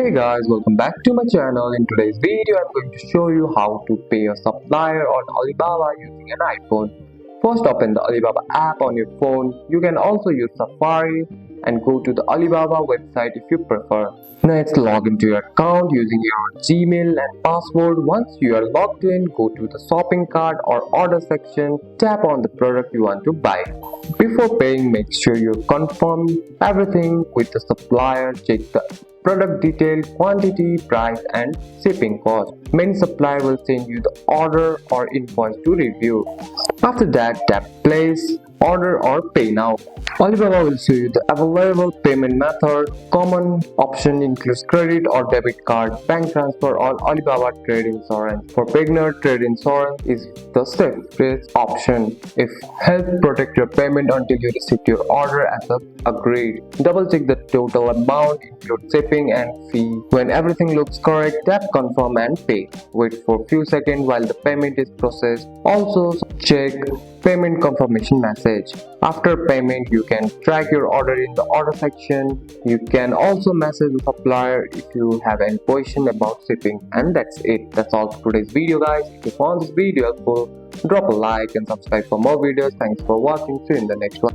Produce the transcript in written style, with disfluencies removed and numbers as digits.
Hey guys, welcome back to my channel. In today's video, I'm going to show you how to pay a supplier on Alibaba using an iPhone. First, open the Alibaba app on your phone. You can also use Safari and go to the Alibaba website if you prefer. Next, log into your account using your Gmail and password. Once you are logged in, go to the shopping cart or order section. Tap on the product you want to buy. Before paying, make sure you confirm everything with the supplier. Check the product detail, quantity, price, and shipping cost. Many suppliers will send you the order or invoice to review. After that, tap place, order or pay now. Alibaba will show you the available payment method. Common option includes credit or debit card, bank transfer, or Alibaba trade insurance. For beginner, trade insurance is the safest option. If help protect your payment until you receive your order as agreed. Double check the total amount, include shipping and fee. When everything looks correct, tap confirm and pay. Wait for a few seconds while the payment is processed. Also check payment confirmation message. After payment, you can track your order in the order section. You can also message the supplier if you have any question about shipping. And that's it. That's all for today's video, guys. If you found this video helpful, drop a like and subscribe for more videos. Thanks for watching. See you in the next one.